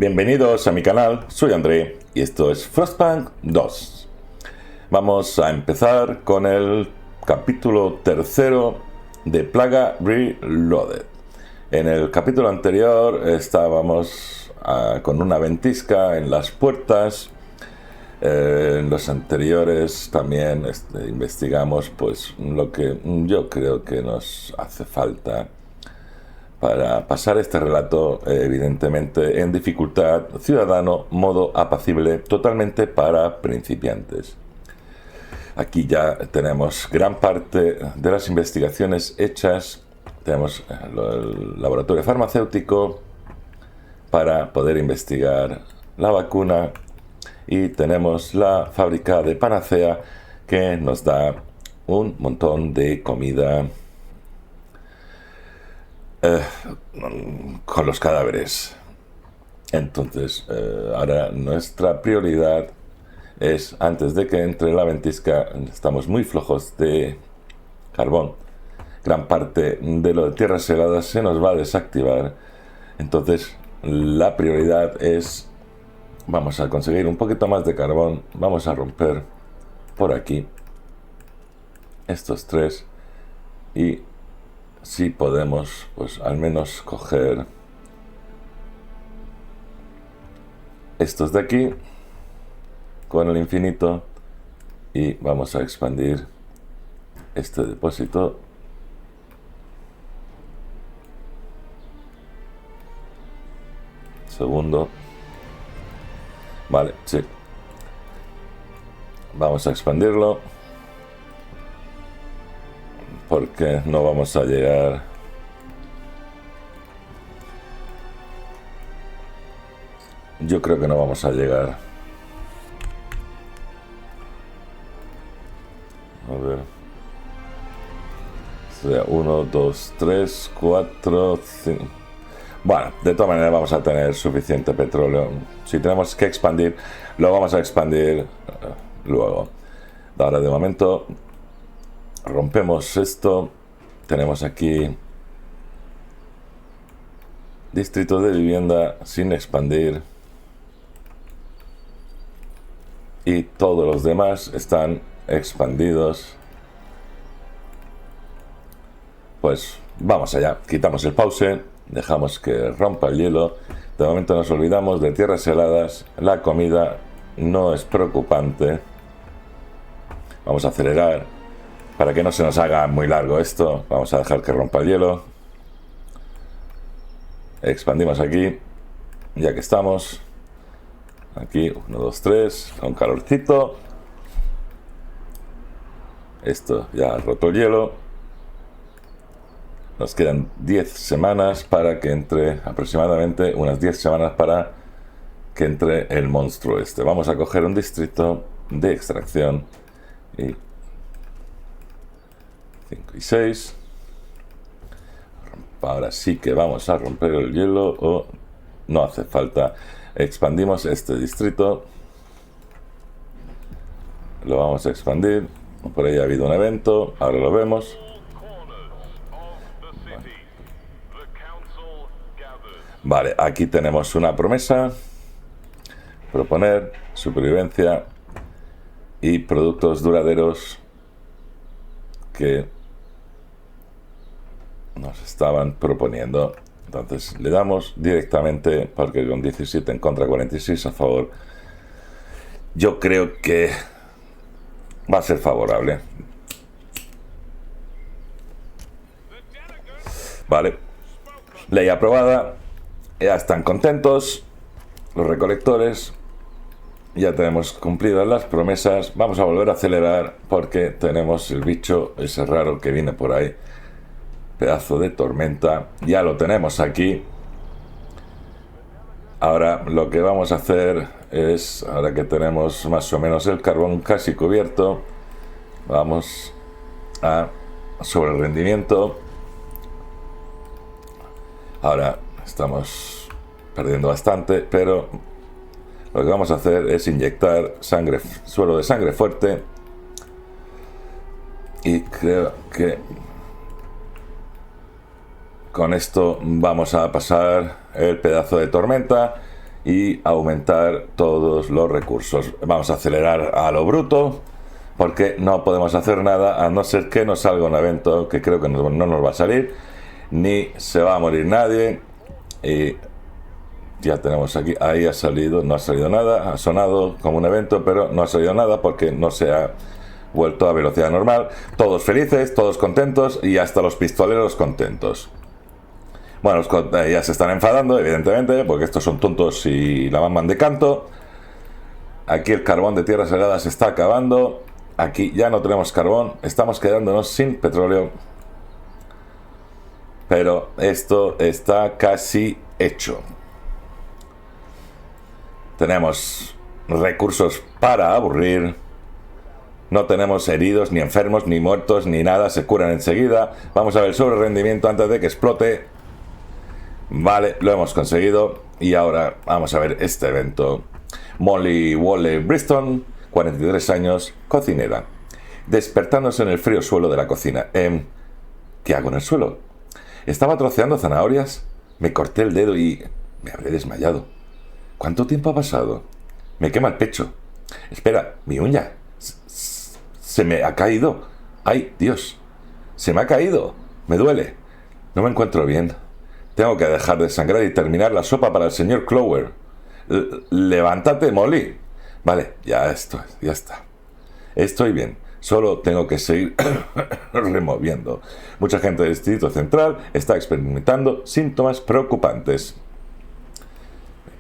Bienvenidos a mi canal, soy André y esto es Frostpunk 2. Vamos a empezar con el capítulo tercero de Plaga Reloaded. En el capítulo anterior estábamos con una ventisca en las puertas. En los anteriores también investigamos pues lo que yo creo que nos hace falta para pasar este relato, evidentemente en dificultad ciudadano, modo apacible, totalmente para principiantes. Aquí ya tenemos gran parte de las investigaciones hechas. Tenemos el laboratorio farmacéutico para poder investigar la vacuna y tenemos la fábrica de panacea que nos da un montón de comida con los cadáveres. Entonces, ahora nuestra prioridad es, antes de que entre la ventisca, estamos muy flojos de carbón. Gran parte de lo de tierras heladas se nos va a desactivar. Entonces, la prioridad es, vamos a conseguir un poquito más de carbón. Vamos a romper por aquí estos tres y si podemos, pues al menos coger estos de aquí con el infinito y vamos a expandir este depósito. Segundo. Vale, sí. Vamos a expandirlo porque no vamos a llegar. Yo creo que no vamos a llegar. A ver. O sea, 1, 2, 3, 4, 5. Bueno, de todas maneras vamos a tener suficiente petróleo. Si tenemos que expandir, lo vamos a expandir luego. Ahora de momento rompemos esto. Tenemos aquí distrito de vivienda sin expandir y todos los demás están expandidos. Pues vamos allá, quitamos el pause, dejamos que rompa el hielo. De momento nos olvidamos de tierras heladas. La comida no es preocupante. Vamos a acelerar para que no se nos haga muy largo esto. Vamos a dejar que rompa el hielo. Expandimos aquí, ya que estamos. Aquí, 1, 2, 3, con calorcito. Esto ya ha roto el hielo. Nos quedan 10 semanas para que entre, aproximadamente unas 10 semanas para que entre el monstruo este. Vamos a coger un distrito de extracción. Y 5 y 6. Ahora sí que vamos a romper el hielo, o no hace falta. Expandimos este distrito. Lo vamos a expandir. Por ahí ha habido un evento, ahora lo vemos. Vale, aquí tenemos una promesa. Proponer supervivencia y productos duraderos que nos estaban proponiendo. Entonces le damos directamente, porque con 17 en contra, 46 a favor, yo creo que va a ser favorable. Vale, ley aprobada. Ya están contentos los recolectores. Ya tenemos cumplidas las promesas. Vamos a volver a acelerar porque tenemos el bicho ese raro que viene por ahí. Pedazo de tormenta. Ya lo tenemos aquí. Ahora lo que vamos a hacer es, ahora que tenemos más o menos el carbón casi cubierto, vamos a sobre el rendimiento. Ahora estamos perdiendo bastante, pero lo que vamos a hacer es inyectar sangre, suelo de sangre fuerte, y creo que con esto vamos a pasar el pedazo de tormenta y aumentar todos los recursos. Vamos a acelerar a lo bruto porque no podemos hacer nada a no ser que nos salga un evento que creo que no nos va a salir, ni se va a morir nadie. Y ya tenemos aquí, ahí ha salido, no ha salido nada, ha sonado como un evento, pero no ha salido nada porque no se ha vuelto a velocidad normal. Todos felices, todos contentos y hasta los pistoleros contentos. Bueno, ya se están enfadando, evidentemente, porque estos son tontos y la mandan de canto. Aquí el carbón de tierras heladas se está acabando. Aquí ya no tenemos carbón, estamos quedándonos sin petróleo. Pero esto está casi hecho. Tenemos recursos para aburrir. No tenemos heridos, ni enfermos, ni muertos, ni nada. Se curan enseguida. Vamos a ver el sobre rendimiento antes de que explote. Vale, lo hemos conseguido. Y ahora vamos a ver este evento. Molly Wally Bristol, 43 años, cocinera. Despertándose en el frío suelo de la cocina. ¿Qué hago en el suelo? Estaba troceando zanahorias. Me corté el dedo y me habré desmayado. ¿Cuánto tiempo ha pasado? Me quema el pecho. Espera, mi uña. Se me ha caído. ¡Ay, Dios! Se me ha caído. Me duele. No me encuentro bien. Tengo que dejar de sangrar y terminar la sopa para el señor Clover. Levántate, Molly. Vale, ya está. Estoy bien. Solo tengo que seguir removiendo. Mucha gente del Distrito Central está experimentando síntomas preocupantes.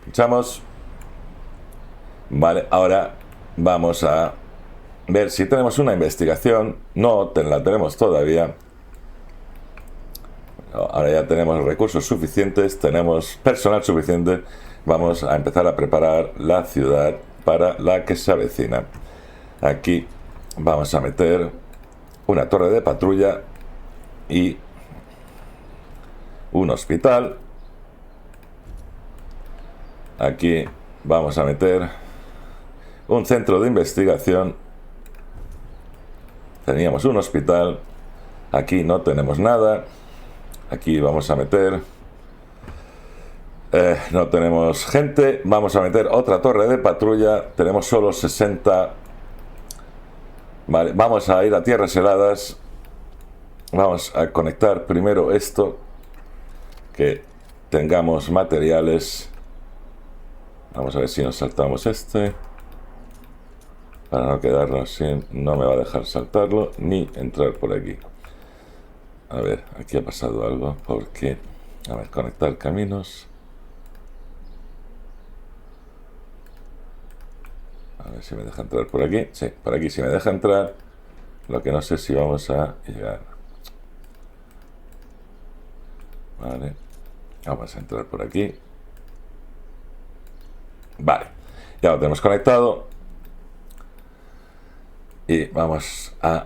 Pinchamos. Vale, ahora vamos a ver si tenemos una investigación. No la tenemos todavía. Ahora ya tenemos recursos suficientes, tenemos personal suficiente. Vamos a empezar a preparar la ciudad para la que se avecina. Aquí vamos a meter una torre de patrulla y un hospital. Aquí vamos a meter un centro de investigación. Teníamos un hospital. Aquí no tenemos nada. Aquí vamos a meter... no tenemos gente. Vamos a meter otra torre de patrulla. Tenemos solo 60. Vale, vamos a ir a tierras heladas. Vamos a conectar primero esto. Que tengamos materiales. Vamos a ver si nos saltamos este. Para no quedarnos sin... No me va a dejar saltarlo ni entrar por aquí. A ver, aquí ha pasado algo. Porque... A ver, conectar caminos. A ver si me deja entrar por aquí. Sí, por aquí sí me deja entrar. Lo que no sé si vamos a llegar. Vale. Vamos a entrar por aquí. Vale. Ya lo tenemos conectado. Y vamos a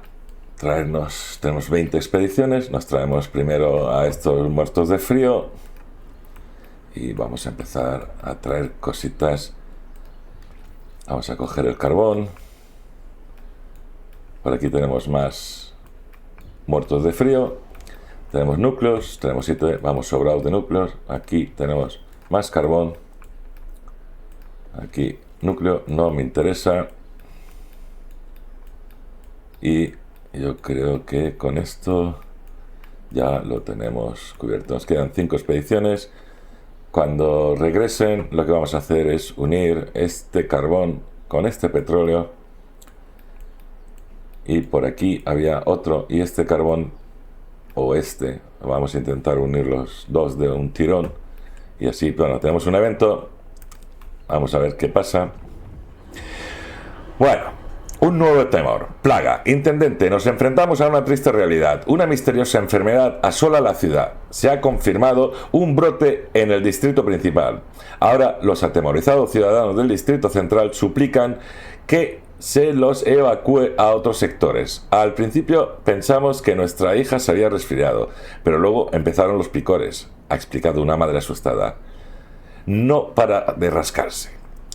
traernos... Tenemos 20 expediciones. Nos traemos primero a estos muertos de frío. Y vamos a empezar a traer cositas. Vamos a coger el carbón. Por aquí tenemos más muertos de frío. Tenemos núcleos. Tenemos 7. Vamos sobrados de núcleos. Aquí tenemos más carbón. Aquí núcleo. No me interesa. Y yo creo que con esto ya lo tenemos cubierto. Nos quedan 5 expediciones. Cuando regresen, lo que vamos a hacer es unir este carbón con este petróleo. Y por aquí había otro. Y este carbón, o este, vamos a intentar unir los dos de un tirón. Y así, bueno, tenemos un evento. Vamos a ver qué pasa. Bueno. Un nuevo temor. Plaga. Intendente, nos enfrentamos a una triste realidad. Una misteriosa enfermedad asola la ciudad. Se ha confirmado un brote en el distrito principal. Ahora los atemorizados ciudadanos del Distrito Central suplican que se los evacúe a otros sectores. Al principio pensamos que nuestra hija se había resfriado, pero luego empezaron los picores, ha explicado una madre asustada. No para de rascarse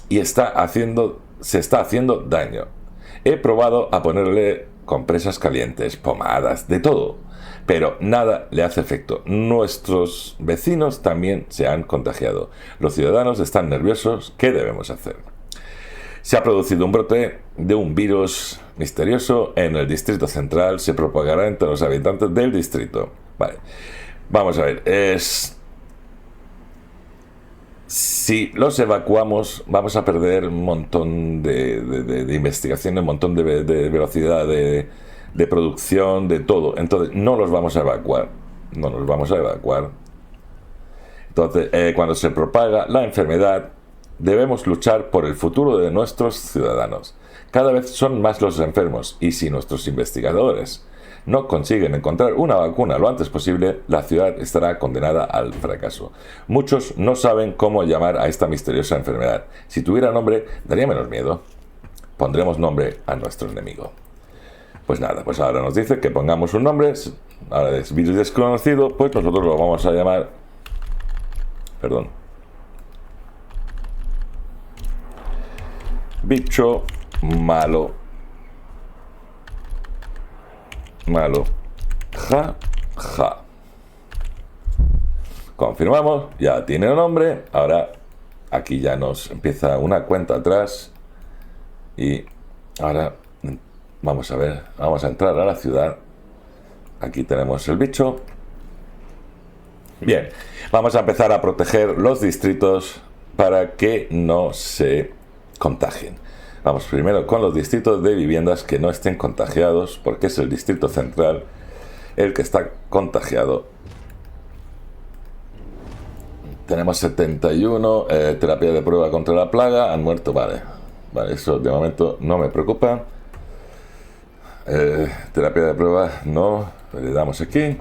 y se está haciendo daño. He probado a ponerle compresas calientes, pomadas, de todo, pero nada le hace efecto. Nuestros vecinos también se han contagiado. Los ciudadanos están nerviosos. ¿Qué debemos hacer? Se ha producido un brote de un virus misterioso en el distrito central. Se propagará entre los habitantes del distrito. Vale. Vamos a ver. Si los evacuamos, vamos a perder un montón de investigación, un montón de velocidad de producción, de todo. Entonces, no los vamos a evacuar. No los vamos a evacuar. Entonces, cuando se propaga la enfermedad, debemos luchar por el futuro de nuestros ciudadanos. Cada vez son más los enfermos, y si nuestros investigadores no consiguen encontrar una vacuna lo antes posible, la ciudad estará condenada al fracaso. Muchos no saben cómo llamar a esta misteriosa enfermedad. Si tuviera nombre, daría menos miedo. Pondremos nombre a nuestro enemigo. Pues nada, pues ahora nos dice que pongamos un nombre. Ahora es virus desconocido, pues nosotros lo vamos a llamar... Perdón. Bicho malo. Malo. Ja, ja. Confirmamos, ya tiene un nombre. Ahora aquí ya nos empieza una cuenta atrás. Y ahora vamos a ver, vamos a entrar a la ciudad. Aquí tenemos el bicho. Bien, vamos a empezar a proteger los distritos para que no se contagien. Vamos primero con los distritos de viviendas que no estén contagiados, porque es el distrito central el que está contagiado. Tenemos 71, terapia de prueba contra la plaga, han muerto, vale, eso de momento no me preocupa. Terapia de prueba, no, le damos aquí.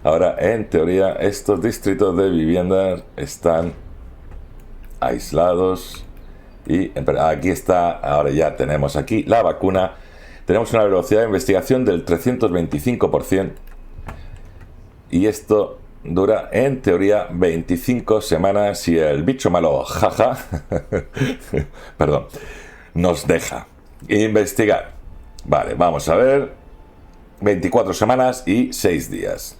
Ahora, en teoría, estos distritos de viviendas están aislados y aquí está, ahora ya tenemos aquí la vacuna. Tenemos una velocidad de investigación del 325% y esto dura en teoría 25 semanas y el bicho malo, jaja, perdón, nos deja investigar. Vale, vamos a ver, 24 semanas y 6 días.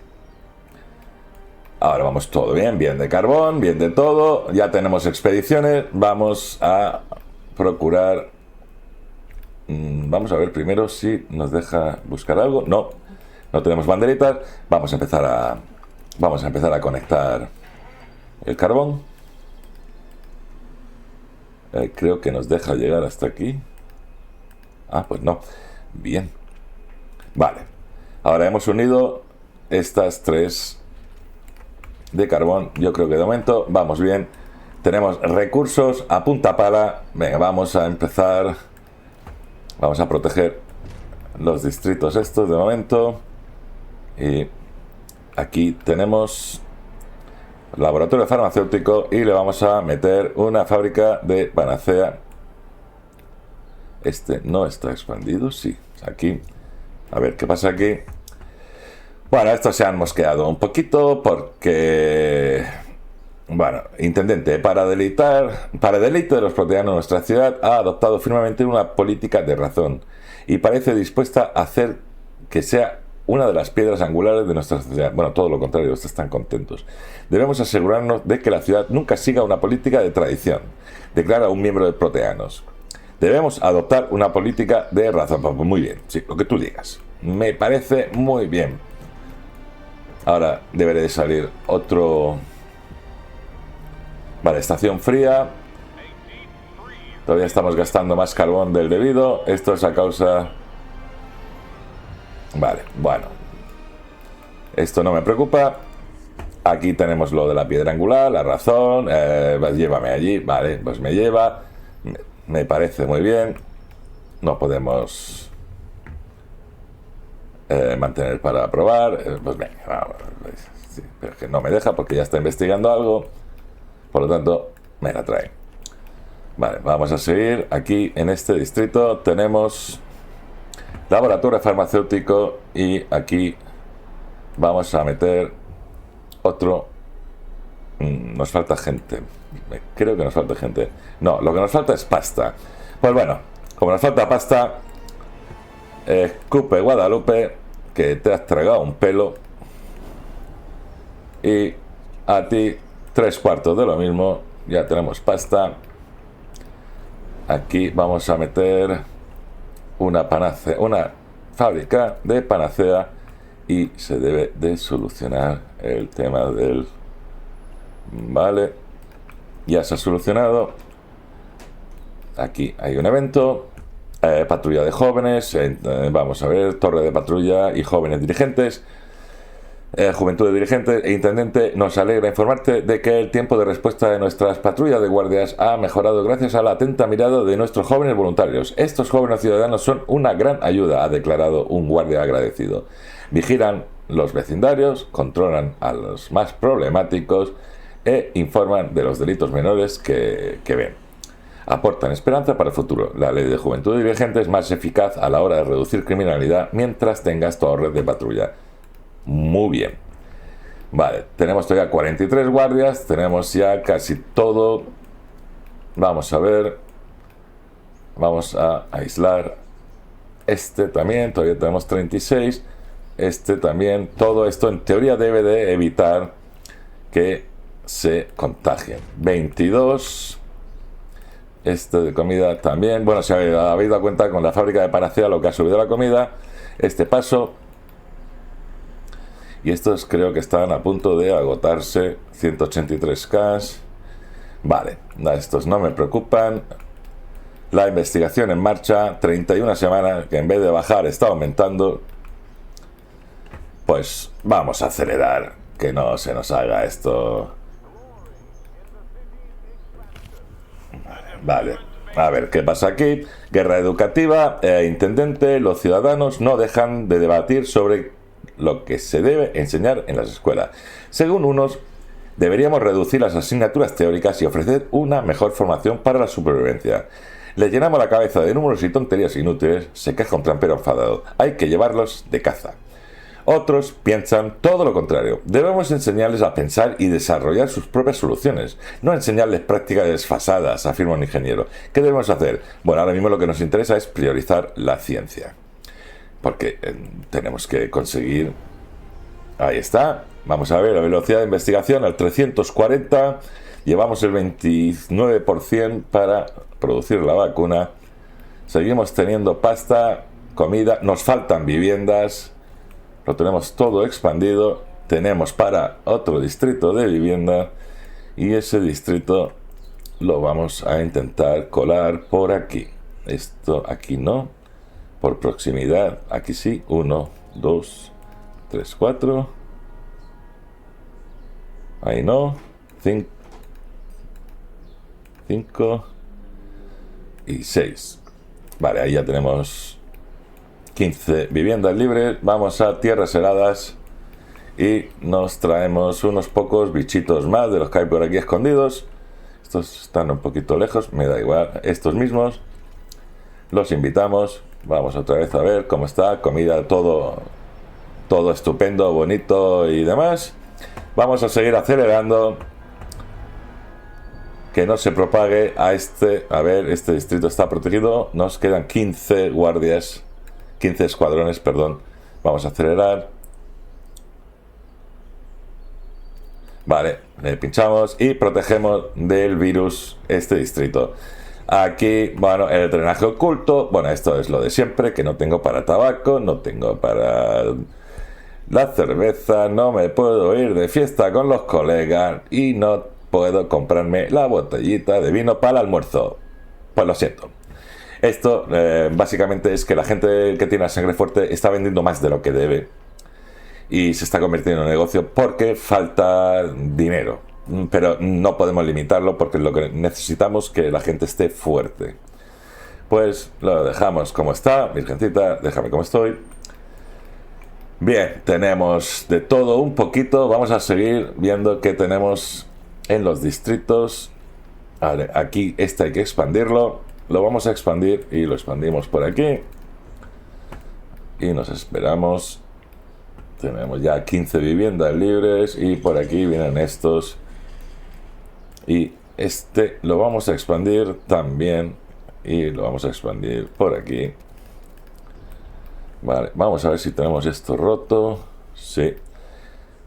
Ahora vamos todo bien, bien de carbón, bien de todo. Ya tenemos expediciones. Vamos a procurar... Vamos a ver primero si nos deja buscar algo. No, no tenemos banderitas. Vamos a empezar a conectar el carbón. Creo que nos deja llegar hasta aquí. Ah, pues no. Bien. Vale. Ahora hemos unido estas tres de carbón. Yo creo que de momento vamos bien. Tenemos recursos a punta pala. Venga, vamos a empezar. Vamos a proteger los distritos estos de momento. Y aquí tenemos laboratorio farmacéutico y le vamos a meter una fábrica de panacea. Este no está expandido, sí. Aquí. A ver qué pasa aquí. Bueno, estos se han mosqueado un poquito porque, bueno, intendente, para deleite de los proteanos, nuestra ciudad ha adoptado firmemente una política de razón y parece dispuesta a hacer que sea una de las piedras angulares de nuestra sociedad. Bueno, todo lo contrario, estos están contentos. Debemos asegurarnos de que la ciudad nunca siga una política de tradición, declara un miembro de Proteanos. Debemos adoptar una política de razón. Pues muy bien, sí, lo que tú digas. Me parece muy bien. Ahora debería de salir otro... Vale, estación fría. Todavía estamos gastando más carbón del debido. Esto es a causa... Vale, bueno. Esto no me preocupa. Aquí tenemos lo de la piedra angular, la razón. Llévame allí. Vale, pues me lleva. Me parece muy bien. No podemos... mantener para probar, pues venga, vamos, sí, pero es que no me deja porque ya está investigando algo, por lo tanto me la trae. Vale, vamos a seguir. Aquí en este distrito tenemos laboratorio farmacéutico y aquí vamos a meter otro. Nos falta gente, creo que nos falta gente. No, lo que nos falta es pasta. Pues bueno, como nos falta pasta, Escupe Guadalupe, que te has tragado un pelo. Y a ti 3/4 de lo mismo. Ya tenemos pasta. Aquí vamos a meter una panacea, una fábrica de panacea, y se debe de solucionar el tema del... Vale, ya se ha solucionado. Aquí hay un evento, patrulla de jóvenes, vamos a ver, torre de patrulla y jóvenes dirigentes. Juventud de dirigentes e intendente, nos alegra informarte de que el tiempo de respuesta de nuestras patrullas de guardias ha mejorado gracias a la atenta mirada de nuestros jóvenes voluntarios. Estos jóvenes ciudadanos son una gran ayuda, ha declarado un guardia agradecido. Vigilan los vecindarios, controlan a los más problemáticos e informan de los delitos menores que ven. Aportan esperanza para el futuro. La ley de juventud de dirigentes es más eficaz a la hora de reducir criminalidad mientras tengas toda red de patrulla. Muy bien. Vale, tenemos todavía 43 guardias, tenemos ya casi todo. Vamos a ver. Vamos a aislar este también, todavía tenemos 36. Este también, todo esto en teoría debe de evitar que se contagien. 22. Este de comida también. Bueno, si habéis dado cuenta con la fábrica de panacea lo que ha subido la comida. Este paso. Y estos creo que están a punto de agotarse. 183K. Vale, estos no me preocupan. La investigación en marcha. 31 semanas, que en vez de bajar está aumentando. Pues vamos a acelerar, que no se nos haga esto. Vale, a ver qué pasa aquí. Guerra educativa, intendente, los ciudadanos no dejan de debatir sobre lo que se debe enseñar en las escuelas. Según unos, deberíamos reducir las asignaturas teóricas y ofrecer una mejor formación para la supervivencia. Le llenamos la cabeza de números y tonterías inútiles, se queja un trampero enfadado. Hay que llevarlos de caza. Otros piensan todo lo contrario. Debemos enseñarles a pensar y desarrollar sus propias soluciones, no enseñarles prácticas desfasadas, afirma un ingeniero. ¿Qué debemos hacer? Bueno, ahora mismo lo que nos interesa es priorizar la ciencia. Porque tenemos que conseguir... Ahí está. Vamos a ver la velocidad de investigación al 340. Llevamos el 29% para producir la vacuna. Seguimos teniendo pasta, comida. Nos faltan viviendas. Lo tenemos todo expandido. Tenemos para otro distrito de vivienda. Y ese distrito lo vamos a intentar colar por aquí. Esto aquí no. Por proximidad. Aquí sí. 1, 2, 3, 4. Ahí no. 5 y 6. Vale, ahí ya tenemos 15 viviendas libres. Vamos a tierras heladas y nos traemos unos pocos bichitos más de los que hay por aquí escondidos. Estos están un poquito lejos, me da igual. Estos mismos los invitamos. Vamos otra vez a ver cómo está. Comida, todo estupendo, bonito y demás. Vamos a seguir acelerando. Que no se propague a este... A ver, este distrito está protegido. Nos quedan 15 guardias. 15 escuadrones, perdón. Vamos a acelerar. Vale, le pinchamos y protegemos del virus este distrito. Aquí, bueno, el drenaje oculto. Bueno, esto es lo de siempre, que no tengo para tabaco, no tengo para la cerveza, no me puedo ir de fiesta con los colegas y no puedo comprarme la botellita de vino para el almuerzo. Pues lo siento. Esto básicamente es que la gente que tiene la sangre fuerte está vendiendo más de lo que debe y se está convirtiendo en un negocio porque falta dinero, pero no podemos limitarlo porque lo que necesitamos es que la gente esté fuerte. Pues lo dejamos como está. Virgencita, déjame como estoy. Bien, tenemos de todo un poquito. Vamos a seguir viendo qué tenemos en los distritos. Vale, aquí este hay que expandirlo. Lo vamos a expandir y lo expandimos por aquí. Y nos esperamos. Tenemos ya 15 viviendas libres y por aquí vienen estos. Y este lo vamos a expandir también. Y lo vamos a expandir por aquí. Vale, vamos a ver si tenemos esto roto. Sí.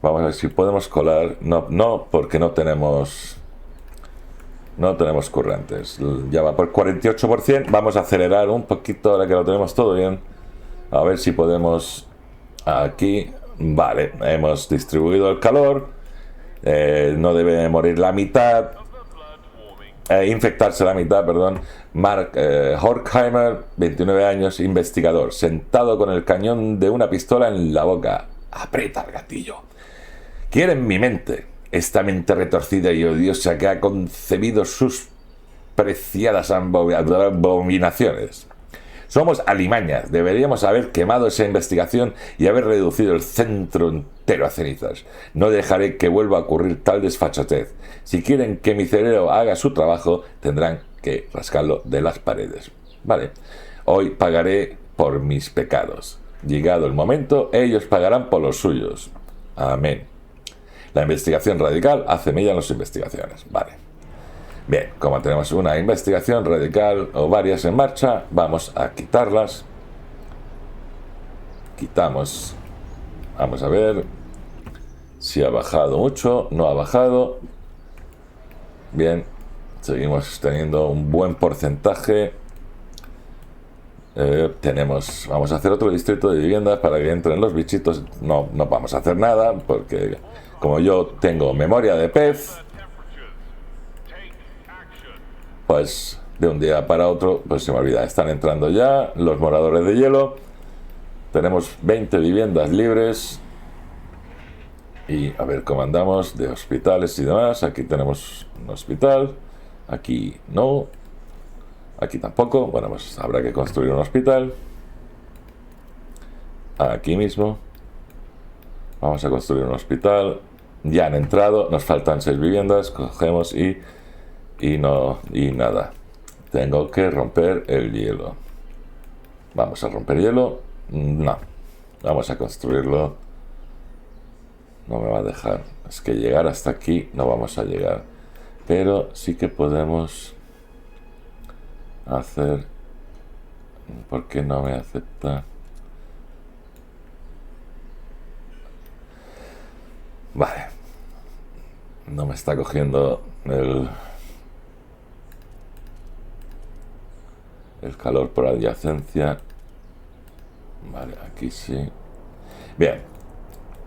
Vamos a ver si podemos colar. No, no, porque no tenemos currentes. Ya va por 48%. Vamos a acelerar un poquito ahora que lo tenemos todo bien. A ver si podemos... Aquí. Vale, hemos distribuido el calor. No debe morir la mitad. Infectarse la mitad, perdón. Mark Horkheimer, 29 años, investigador, sentado con el cañón de una pistola en la boca. Aprieta el gatillo. Quiere mi mente, esta mente retorcida y odiosa que ha concebido sus preciadas abominaciones. Somos alimañas, deberíamos haber quemado esa investigación y haber reducido el centro entero a cenizas. No dejaré que vuelva a ocurrir tal desfachatez. Si quieren que mi cerebro haga su trabajo, tendrán que rascarlo de las paredes. Vale, hoy pagaré por mis pecados. Llegado el momento, ellos pagarán por los suyos. Amén. La investigación radical hace mella en las investigaciones. Vale. Bien, como tenemos una investigación radical o varias en marcha, vamos a quitarlas. Quitamos. Vamos a ver si ha bajado mucho, no ha bajado. Bien, seguimos teniendo un buen porcentaje. Vamos a hacer otro distrito de viviendas para que entren los bichitos. No vamos a hacer nada porque como yo tengo memoria de pez, pues de un día para otro pues se me olvida. Están entrando ya los moradores de hielo. Tenemos 20 viviendas libres. Y a ver cómo andamos de hospitales y demás. Aquí tenemos un hospital. Aquí no. Aquí tampoco. Bueno, pues habrá que construir un hospital. Aquí mismo. Vamos a construir un hospital. Ya han entrado. Nos faltan 6 viviendas. Cogemos y nada. Tengo que romper el hielo. Vamos a romper hielo. No. Vamos a construirlo. No me va a dejar. Es que llegar hasta aquí no vamos a llegar. Pero sí que podemos hacer... ¿Por qué no me acepta? Vale. No me está cogiendo el calor por adyacencia. Vale, aquí sí. Bien.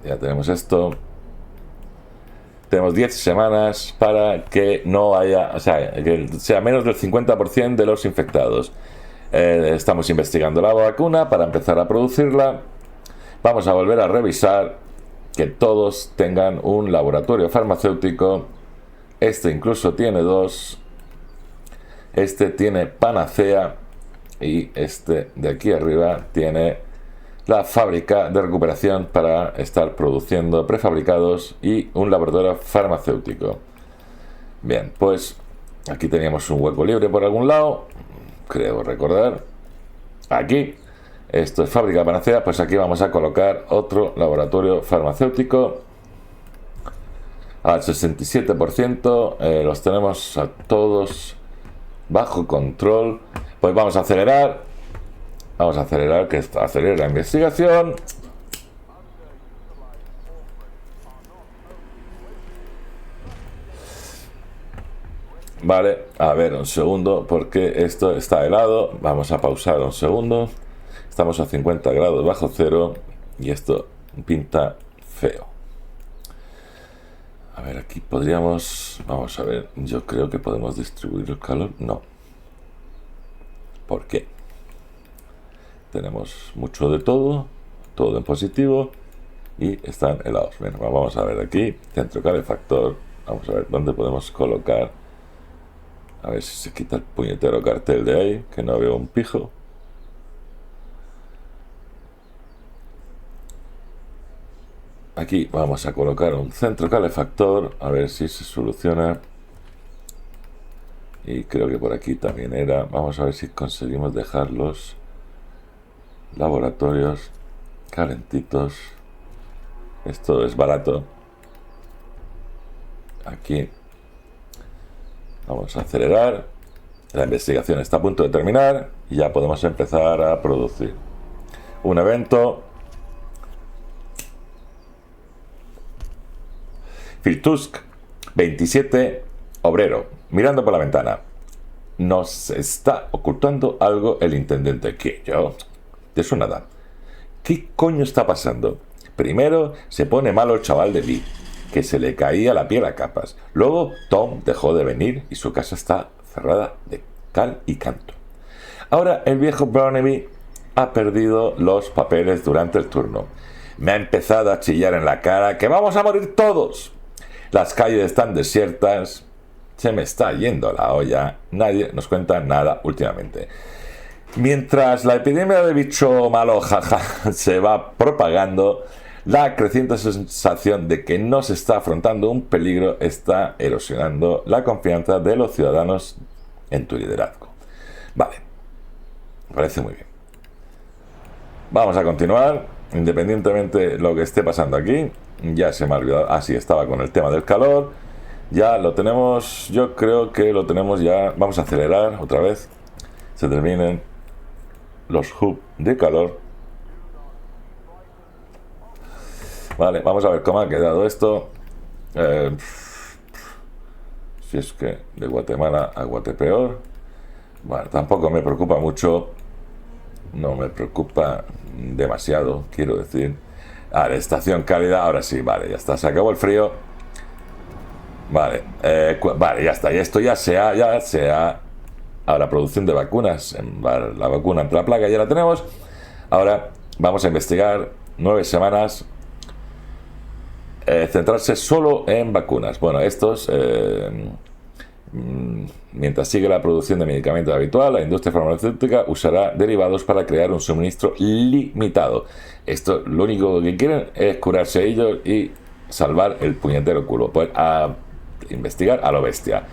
Ya tenemos esto. Tenemos 10 semanas para que no haya, o sea, que sea menos del 50% de los infectados. Estamos investigando la vacuna para empezar a producirla. Vamos a volver a revisar que todos tengan un laboratorio farmacéutico. Este incluso tiene 2. Este tiene panacea. Y este de aquí arriba tiene la fábrica de recuperación para estar produciendo prefabricados y un laboratorio farmacéutico. Bien, pues aquí teníamos un hueco libre por algún lado, creo recordar. Aquí, esto es fábrica de panacea, pues aquí vamos a colocar otro laboratorio farmacéutico al 67%. Los tenemos a todos bajo control. Pues vamos a acelerar. Vamos a acelerar, que esto acelere la investigación. Vale, a ver, un segundo, porque esto está helado. Vamos a pausar un segundo. Estamos a 50 grados bajo cero y esto pinta feo. A ver, aquí podríamos... Vamos a ver, yo creo que podemos distribuir el calor. No. ¿Por qué? Tenemos mucho de todo en positivo y están helados. Bueno, vamos a ver aquí, centro calefactor. Vamos a ver dónde podemos colocar. A ver si se quita el puñetero cartel de ahí, que no veo un pijo. Aquí vamos a colocar un centro calefactor, a ver si se soluciona. Y creo que por aquí también era. Vamos a ver si conseguimos dejar los laboratorios calentitos. Esto es barato. Aquí vamos a acelerar. La investigación está a punto de terminar y ya podemos empezar a producir. un evento. Phil Tusk, 27, obrero, mirando por la ventana. Nos está ocultando algo el intendente. ¿Qué? ¿Yo? ¿Te suena nada? ¿Qué coño está pasando? Primero se pone malo el chaval de Lee, que se le caía la piel a capas. Luego Tom dejó de venir y su casa está cerrada de cal y canto. Ahora el viejo Barnaby ha perdido los papeles durante el turno. Me ha empezado a chillar en la cara que vamos a morir todos. Las calles están desiertas. Se me está yendo la olla. Nadie nos cuenta nada últimamente. Mientras la epidemia de bicho malo jaja se va propagando, la creciente sensación de que no se está afrontando un peligro está erosionando la confianza de los ciudadanos en tu liderazgo. Vale, me parece muy bien. Vamos a continuar, independientemente de lo que esté pasando aquí. Ya se me ha olvidado, así estaba con el tema del calor. Ya lo tenemos, yo creo que lo tenemos ya. Vamos a acelerar otra vez. Se terminen los hubs de calor. Vale, vamos a ver cómo ha quedado esto. Si es que de Guatemala a Guatepeor. Bueno, tampoco me preocupa mucho. No me preocupa demasiado, quiero decir. Vale, estación cálida, ahora sí, vale, ya está, se acabó el frío. Vale, vale, ya está, y esto ya se ha ahora producción de vacunas. La vacuna ante la plaga ya la tenemos. Ahora vamos a investigar 9 semanas. Centrarse solo en vacunas. Bueno, estos mientras sigue la producción de medicamentos habitual, la industria farmacéutica usará derivados para crear un suministro limitado. Esto lo único que quieren es curarse ellos y salvar el puñetero culo. Pues a investigar a lo bestia.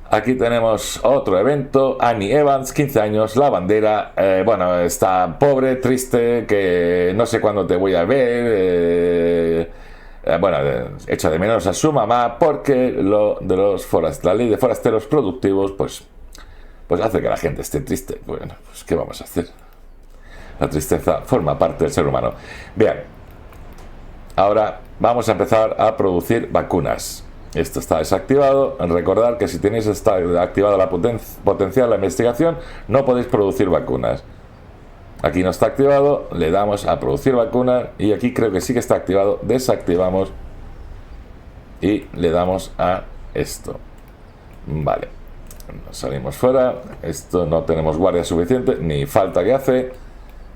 Aquí tenemos otro evento. Annie Evans, 15 años, la bandera. Bueno, está pobre, triste, que no sé cuándo te voy a ver. Bueno, echa de menos a su mamá porque la ley de forasteros productivos pues hace que la gente esté triste. Bueno, pues ¿qué vamos a hacer? La tristeza forma parte del ser humano. Bien, ahora vamos a empezar a producir vacunas. Esto está desactivado. Recordad que si tenéis activada la potencial la investigación, no podéis producir vacunas. Aquí no está activado, le damos a producir vacunas y aquí creo que sí que está activado, desactivamos y le damos a esto. Vale, nos salimos fuera, esto no tenemos guardia suficiente, ni falta que hace,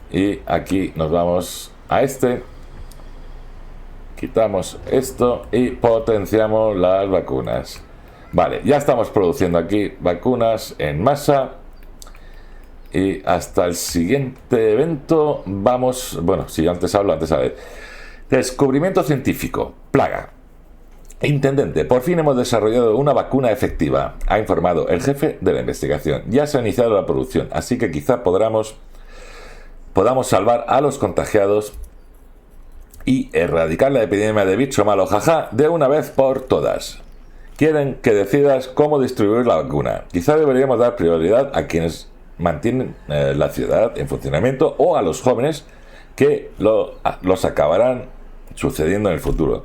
y aquí nos vamos a este, quitamos esto y potenciamos las vacunas. Vale, ya estamos produciendo aquí vacunas en masa. Y hasta el siguiente evento vamos... Bueno, si yo antes hablo, antes sale. Descubrimiento científico. Plaga. Intendente, por fin hemos desarrollado una vacuna efectiva, ha informado el jefe de la investigación. Ya se ha iniciado la producción, así que quizá podamos salvar a los contagiados y erradicar la epidemia de bicho malo jaja de una vez por todas. Quieren que decidas cómo distribuir la vacuna. Quizá deberíamos dar prioridad a quienes mantienen la ciudad en funcionamiento o a los jóvenes que los acabarán sucediendo en el futuro.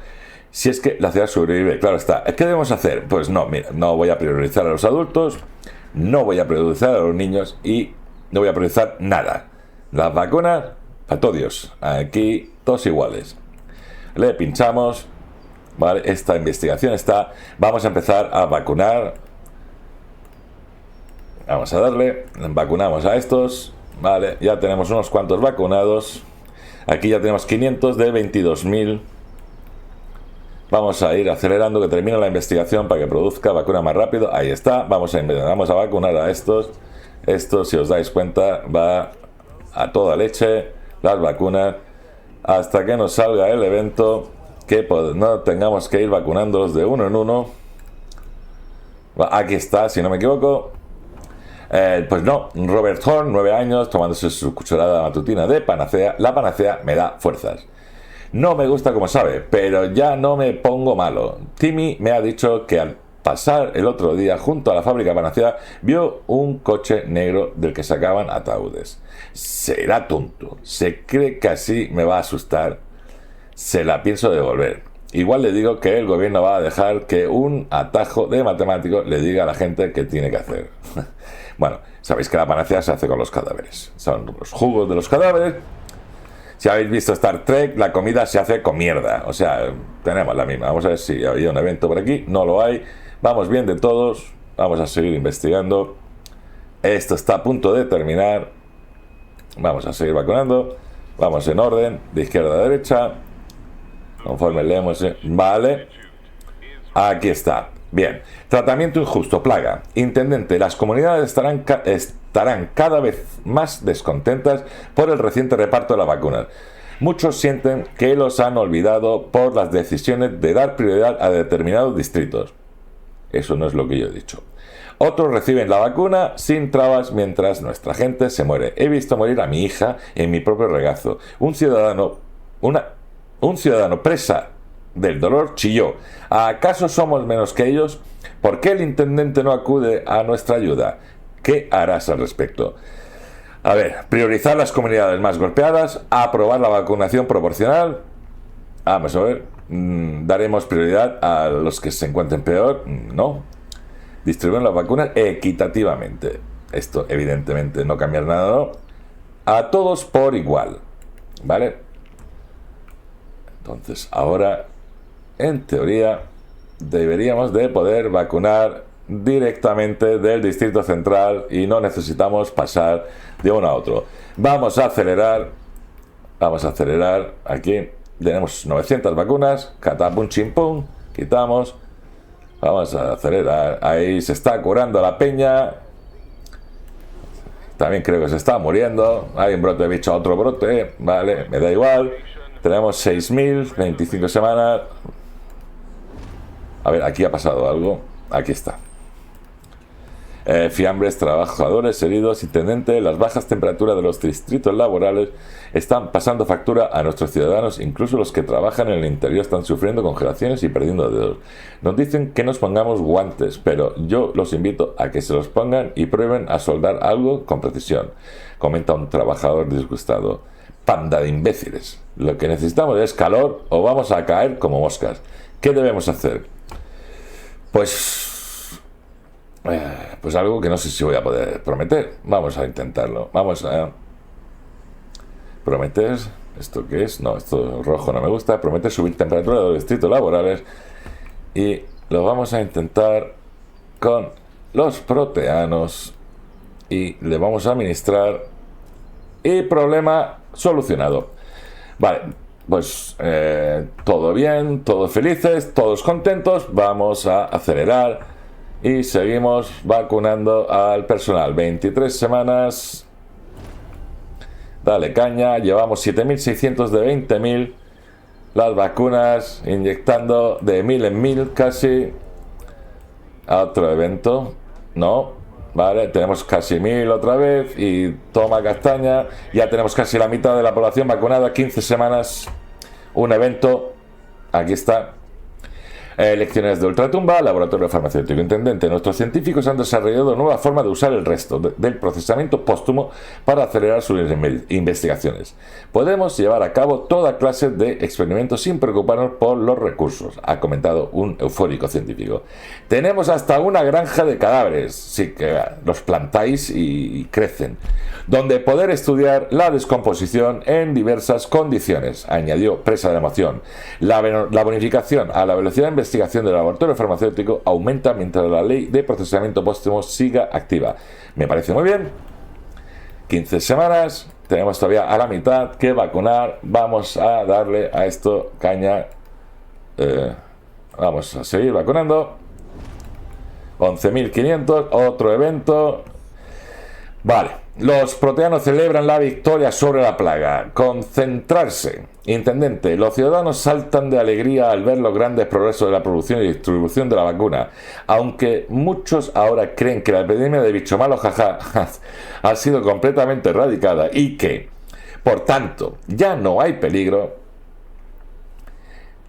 Si es que la ciudad sobrevive, claro está. ¿Qué debemos hacer? Pues no, mira, no voy a priorizar a los adultos, no voy a priorizar a los niños y no voy a priorizar nada. Las vacunas, a todos, aquí todos iguales. Le pinchamos, ¿vale? Esta investigación está. Vamos a empezar a vacunar. Vamos a darle, vacunamos a estos, vale, ya tenemos unos cuantos vacunados. Aquí ya tenemos 500 de 22.000. Vamos a ir acelerando que termine la investigación para que produzca vacuna más rápido. Ahí está, vamos a vacunar a estos. Esto, si os dais cuenta, va a toda leche, las vacunas, hasta que nos salga el evento, que no tengamos que ir vacunándolos de uno en uno. Aquí está, si no me equivoco. Pues no, Robert Horn, 9 años, tomándose su cucharada matutina de panacea. La panacea me da fuerzas. No me gusta como sabe, pero ya no me pongo malo. Timmy me ha dicho que al pasar el otro día junto a la fábrica Panacea, vio un coche negro del que sacaban ataúdes. Será tonto, se cree que así me va a asustar, se la pienso devolver. Igual le digo que el gobierno va a dejar que un atajo de matemático le diga a la gente qué tiene que hacer. Bueno, sabéis que la panacea se hace con los cadáveres. Son los jugos de los cadáveres. Si habéis visto Star Trek, la comida se hace con mierda. O sea, tenemos la misma. Vamos a ver si había un evento por aquí. No lo hay. Vamos bien de todos. Vamos a seguir investigando. Esto está a punto de terminar. Vamos a seguir vacunando. Vamos en orden, de izquierda a derecha. Conforme leemos. Vale. Aquí está. Bien. Tratamiento injusto. Plaga. Intendente. Las comunidades estarán cada vez más descontentas por el reciente reparto de las vacunas. Muchos sienten que los han olvidado por las decisiones de dar prioridad a determinados distritos. Eso no es lo que yo he dicho. Otros reciben la vacuna sin trabas mientras nuestra gente se muere. He visto morir a mi hija en mi propio regazo. Un ciudadano presa del dolor chilló. ¿Acaso somos menos que ellos? ¿Por qué el intendente no acude a nuestra ayuda? ¿Qué harás al respecto? A ver, priorizar las comunidades más golpeadas, aprobar la vacunación proporcional. Vamos a ver, daremos prioridad a los que se encuentren peor. No. Distribuir las vacunas equitativamente. Esto evidentemente no cambiar nada, ¿no? A todos por igual. ¿Vale? Entonces ahora, en teoría, deberíamos de poder vacunar directamente del distrito central y no necesitamos pasar de uno a otro. Vamos a acelerar. Aquí tenemos 900 vacunas. Catapum chimpum. Quitamos. Vamos a acelerar. Ahí se está curando la peña. También creo que se está muriendo. Hay un brote de bicho, otro brote. Vale, me da igual. Tenemos 6.000, 25 semanas. A ver, aquí ha pasado algo. Aquí está. Fiambres, trabajadores heridos, intendente. Las bajas temperaturas de los distritos laborales están pasando factura a nuestros ciudadanos. Incluso los que trabajan en el interior están sufriendo congelaciones y perdiendo dedos. Nos dicen que nos pongamos guantes, pero yo los invito a que se los pongan y prueben a soldar algo con precisión, comenta un trabajador disgustado. Panda de imbéciles. Lo que necesitamos es calor o vamos a caer como moscas. ¿Qué debemos hacer? Pues algo que no sé si voy a poder prometer. Vamos a intentarlo. Vamos a prometer. ¿Esto qué es? No, esto rojo no me gusta. Prometer subir temperatura de los distritos laborales. Y lo vamos a intentar con los proteanos. Y le vamos a administrar. Y problema solucionado. Vale. Pues todo bien, todos felices, todos contentos. Vamos a acelerar y seguimos vacunando al personal. 23 semanas. Dale caña. Llevamos 7.600 de 20.000. Las vacunas inyectando de 1.000 en 1.000 casi. A otro evento. No. Vale, tenemos casi 1.000 otra vez. Y toma castaña. Ya tenemos casi la mitad de la población vacunada. 15 semanas. Un evento. Aquí está. Lecciones de ultratumba, laboratorio farmacéutico intendente. Nuestros científicos han desarrollado nuevas formas de usar el resto del procesamiento póstumo para acelerar sus investigaciones. Podemos llevar a cabo toda clase de experimentos sin preocuparnos por los recursos, ha comentado un eufórico científico. Tenemos hasta una granja de cadáveres, sí que los plantáis y crecen, donde poder estudiar la descomposición en diversas condiciones, añadió presa de emoción. La bonificación a la velocidad de investigación del laboratorio farmacéutico aumenta mientras la ley de procesamiento póstumo siga activa. Me parece muy bien. 15 semanas, tenemos todavía a la mitad que vacunar. Vamos a darle a esto caña. Vamos a seguir vacunando. 11.500, otro evento. Vale, los proteanos celebran la victoria sobre la plaga. Concentrarse. Intendente, los ciudadanos saltan de alegría al ver los grandes progresos de la producción y distribución de la vacuna, aunque muchos ahora creen que la epidemia de bicho malo jaja ha sido completamente erradicada y que, por tanto, ya no hay peligro.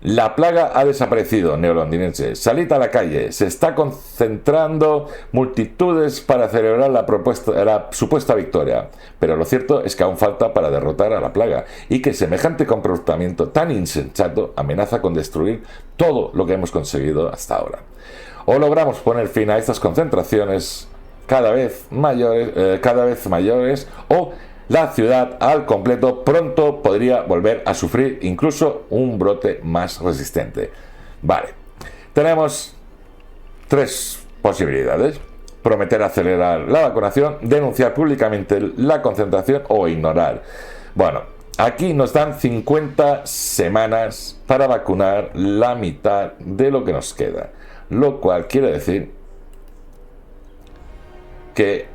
La plaga ha desaparecido, neolondinenses. Salid a la calle. Se está concentrando multitudes para celebrar la supuesta victoria. Pero lo cierto es que aún falta para derrotar a la plaga y que semejante comportamiento tan insensato amenaza con destruir todo lo que hemos conseguido hasta ahora. O logramos poner fin a estas concentraciones cada vez mayores, o la ciudad al completo pronto podría volver a sufrir incluso un brote más resistente. Vale, tenemos tres posibilidades: prometer acelerar la vacunación, denunciar públicamente la concentración o ignorar. Bueno, aquí nos dan 50 semanas para vacunar la mitad de lo que nos queda, lo cual quiere decir que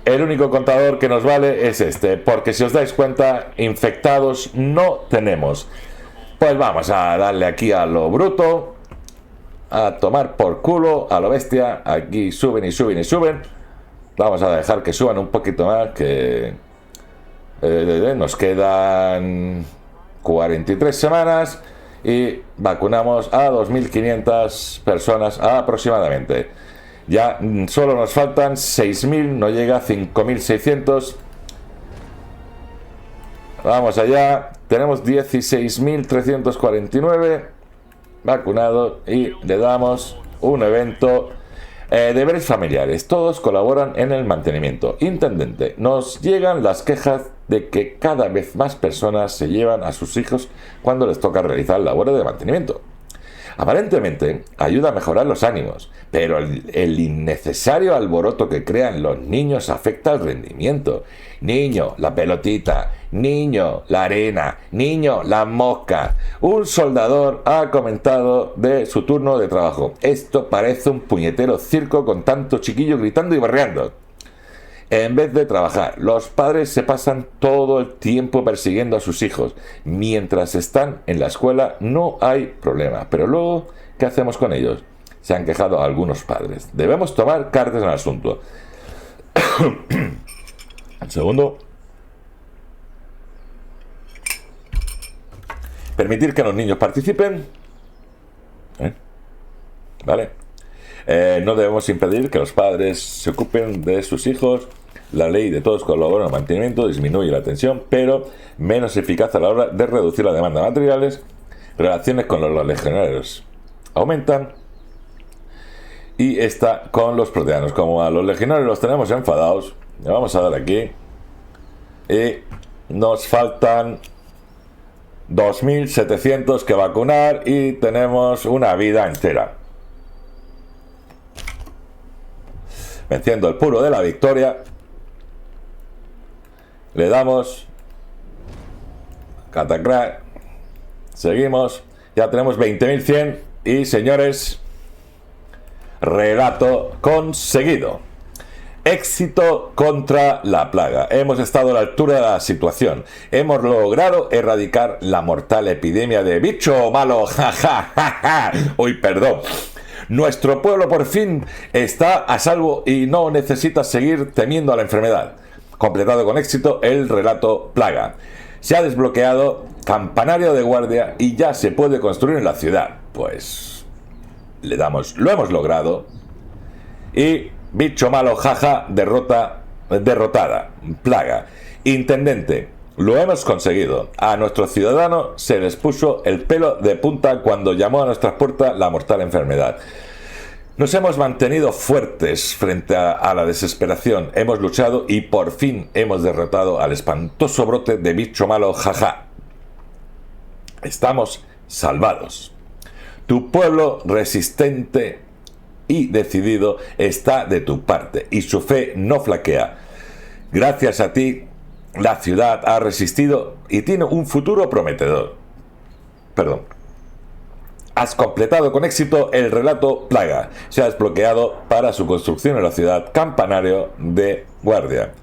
el único contador que nos vale es este, porque si os dais cuenta, infectados no tenemos. Pues vamos a darle aquí a lo bruto, a tomar por culo, a lo bestia. Aquí suben y suben y suben. Vamos a dejar que suban un poquito más, que nos quedan 43 semanas y vacunamos a 2.500 personas aproximadamente. Ya solo nos faltan 6.000, no llega a 5.600. Vamos allá. Tenemos 16.349 vacunados y le damos un evento. Deberes familiares. Todos colaboran en el mantenimiento. Intendente, nos llegan las quejas de que cada vez más personas se llevan a sus hijos cuando les toca realizar labores de mantenimiento. Aparentemente ayuda a mejorar los ánimos, pero el innecesario alboroto que crean los niños afecta al rendimiento. Niño, la pelotita. Niño, la arena. Niño, la mosca. Un soldador ha comentado de su turno de trabajo: esto parece un puñetero circo con tanto chiquillo gritando y berreando. En vez de trabajar, los padres se pasan todo el tiempo persiguiendo a sus hijos. Mientras están en la escuela no hay problema, pero luego, ¿qué hacemos con ellos? Se han quejado algunos padres. Debemos tomar cartas en el asunto. Un segundo. Permitir que los niños participen. ¿Vale? No debemos impedir que los padres se ocupen de sus hijos. La ley de todos colaboran en el mantenimiento disminuye la tensión, pero menos eficaz a la hora de reducir la demanda de materiales. Relaciones con los legionarios aumentan. Y esta con los proteanos. Como a los legionarios los tenemos enfadados, le vamos a dar aquí. Y nos faltan 2.700 que vacunar y tenemos una vida entera. Venciendo el puro de la victoria, le damos catacrack, seguimos, ya tenemos 20.100 y, señores, relato conseguido. Éxito contra la plaga. Hemos estado a la altura de la situación. Hemos logrado erradicar la mortal epidemia de bicho malo. Uy, perdón. Nuestro pueblo por fin está a salvo y no necesita seguir temiendo a la enfermedad. Completado con éxito el relato plaga. Se ha desbloqueado campanario de guardia y ya se puede construir en la ciudad. Pues le damos, lo hemos logrado. Y bicho malo, derrotada. Plaga. Intendente, lo hemos conseguido. A nuestros ciudadanos se les puso el pelo de punta cuando llamó a nuestras puertas la mortal enfermedad. Nos hemos mantenido fuertes frente a la desesperación. Hemos luchado y por fin hemos derrotado al espantoso brote de bicho malo, Estamos salvados. Tu pueblo resistente y decidido está de tu parte y su fe no flaquea. Gracias a ti, la ciudad ha resistido y tiene un futuro prometedor. Has completado con éxito el relato plaga. Se ha desbloqueado para su construcción en la ciudad campanario de guardia.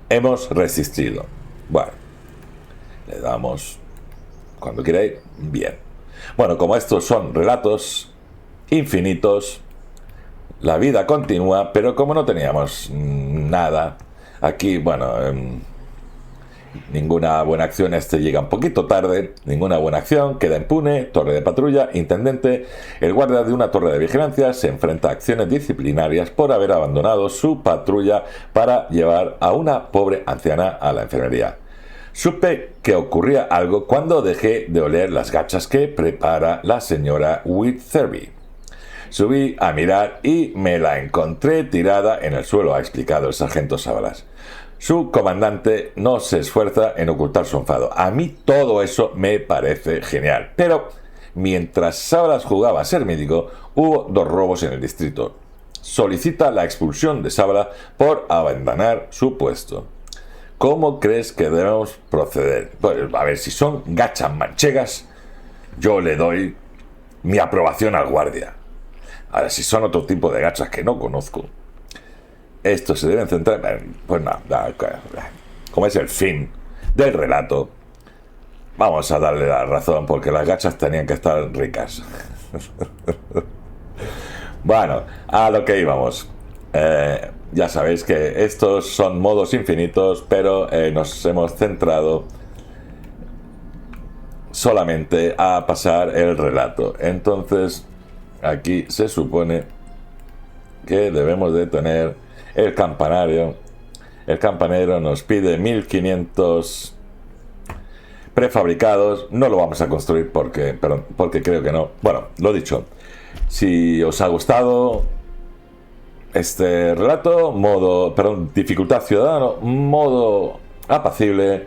Hemos resistido. Bueno, le damos cuando queráis. Bien. Bueno, como estos son relatos infinitos, la vida continúa, pero como no teníamos nada, aquí, bueno, Ninguna buena acción, este llega un poquito tarde. Ninguna buena acción, queda impune. Torre de patrulla, intendente. El guardia de una torre de vigilancia se enfrenta a acciones disciplinarias por haber abandonado su patrulla para llevar a una pobre anciana a la enfermería. Supe que ocurría algo cuando dejé de oler las gachas que prepara la señora Witherby. Subí a mirar y me la encontré tirada en el suelo, ha explicado el sargento Savalas. Su comandante no se esfuerza en ocultar su enfado. A mí todo eso me parece genial. Pero mientras Savalas jugaba a ser médico, hubo 2 robos en el distrito. Solicita la expulsión de Savalas por abandonar su puesto. ¿Cómo crees que debemos proceder? Pues a ver, si son gachas manchegas, yo le doy mi aprobación al guardia. Ahora, si son otro tipo de gachas que no conozco, estos se deben centrar. Pues nada, como es el fin del relato, vamos a darle la razón, porque las gachas tenían que estar ricas. Bueno, a lo que íbamos. Ya sabéis que estos son modos infinitos, pero nos hemos centrado solamente a pasar el relato. Entonces, aquí se supone que debemos de tener el campanario. El campanero nos pide 1500 prefabricados. No lo vamos a construir porque creo que no. Bueno, lo dicho. Si os ha gustado este relato, dificultad ciudadano, modo apacible,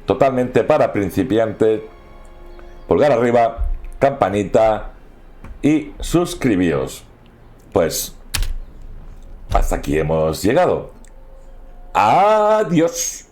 totalmente para principiantes, pulgar arriba, campanita y suscribíos. Pues hasta aquí hemos llegado. Adiós.